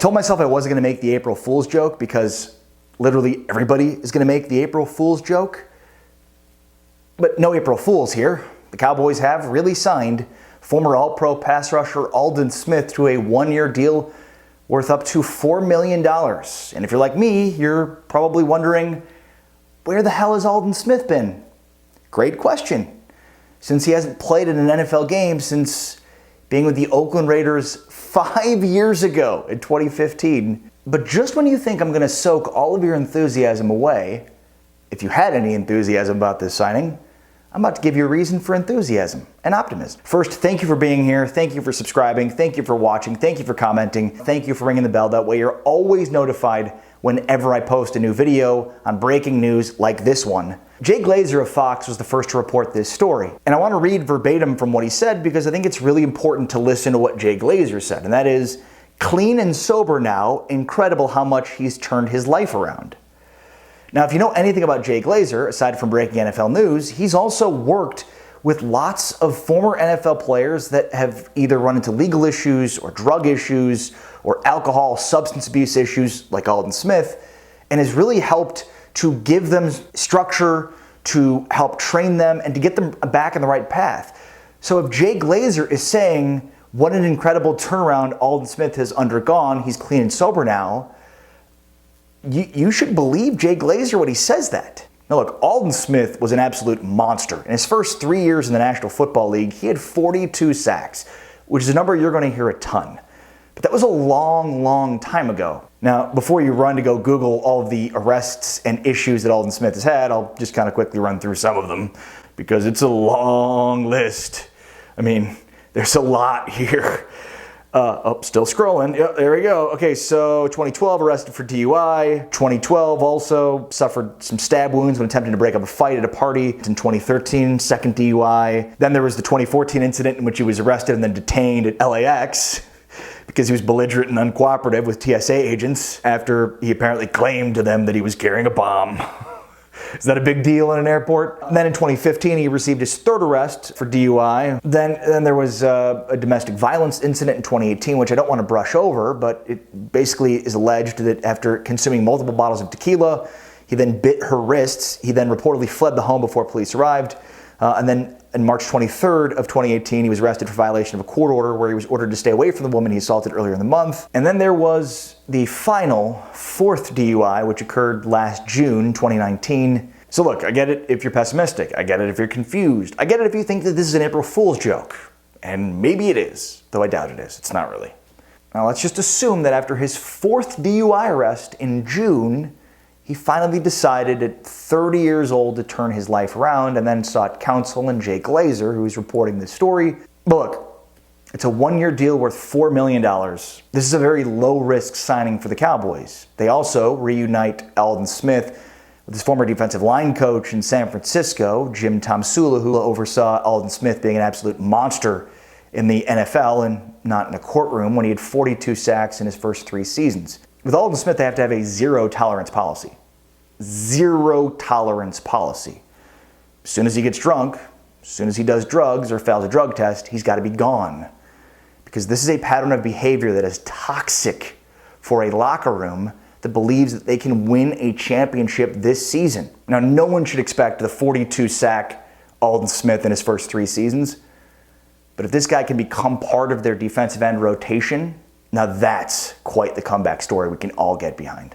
told myself I wasn't going to make the April Fool's joke because literally everybody is going to make the April Fool's joke. But no April Fools here. The Cowboys have really signed former All-Pro pass rusher Aldon Smith to a one-year deal worth up to $4 million. And if you're like me, you're probably wondering, where the hell has Aldon Smith been? Great question. Since he hasn't played in an NFL game since being with the Oakland Raiders 5 years ago in 2015. But just when you think I'm going to soak all of your enthusiasm away, if you had any enthusiasm about this signing, I'm about to give you a reason for enthusiasm and optimism. First, thank you for being here. Thank you for subscribing. Thank you for watching. Thank you for commenting. Thank you for ringing the bell. That way you're always notified whenever I post a new video on breaking news like this one. Jay Glazer of Fox was the first to report this story. And I want to read verbatim from what he said because I think it's really important to listen to what Jay Glazer said. And that is, clean and sober now, incredible how much he's turned his life around. Now, if you know anything about Jay Glazer, aside from breaking NFL news, he's also worked with lots of former NFL players that have either run into legal issues or drug issues or alcohol, substance abuse issues like Aldon Smith, and has really helped to give them structure, to help train them, and to get them back on the right path. So if Jay Glazer is saying, what an incredible turnaround Aldon Smith has undergone, he's clean and sober now, you should believe Jay Glazer when he says that. Now look, Aldon Smith was an absolute monster. In his first 3 years in the National Football League, he had 42 sacks, which is a number you're going to hear a ton. But that was a long, long time ago. Now, before you run to go Google all of the arrests and issues that Aldon Smith has had, I'll just kind of quickly run through some of them because it's a long list. I mean, there's a lot here. Still scrolling. Yep, there we go. Okay, so 2012, arrested for DUI. 2012 also suffered some stab wounds when attempting to break up a fight at a party. In 2013, second DUI. Then there was the 2014 incident in which he was arrested and then detained at LAX because he was belligerent and uncooperative with TSA agents after he apparently claimed to them that he was carrying a bomb. Is that a big deal in an airport? And then in 2015, he received his third arrest for DUI. Then there was a domestic violence incident in 2018, which I don't want to brush over, but it basically is alleged that after consuming multiple bottles of tequila, he then bit her wrists. He then reportedly fled the home before police arrived. And then on March 23rd of 2018, he was arrested for violation of a court order where he was ordered to stay away from the woman he assaulted earlier in the month. And then there was the final fourth DUI, which occurred last June 2019. So look, I get it if you're pessimistic. I get it if you're confused. I get it if you think that this is an April Fool's joke. And maybe it is, though I doubt it is. It's not really. Now let's just assume that after his fourth DUI arrest in June, he finally decided at 30 years old to turn his life around and then sought counsel in Jay Glazer, who is reporting this story. But look, it's a one-year deal worth $4 million. This is a very low-risk signing for the Cowboys. They also reunite Aldon Smith with his former defensive line coach in San Francisco, Jim Tomsula, who oversaw Aldon Smith being an absolute monster in the NFL and not in a courtroom when he had 42 sacks in his first 3 seasons. With Aldon Smith, they have to have a zero-tolerance policy. Zero-tolerance policy. As soon as he gets drunk, as soon as he does drugs or fails a drug test, he's got to be gone. Because this is a pattern of behavior that is toxic for a locker room that believes that they can win a championship this season. Now, no one should expect the 42-sack Aldon Smith in his first 3 seasons. But if this guy can become part of their defensive end rotation, now that's quite the comeback story we can all get behind.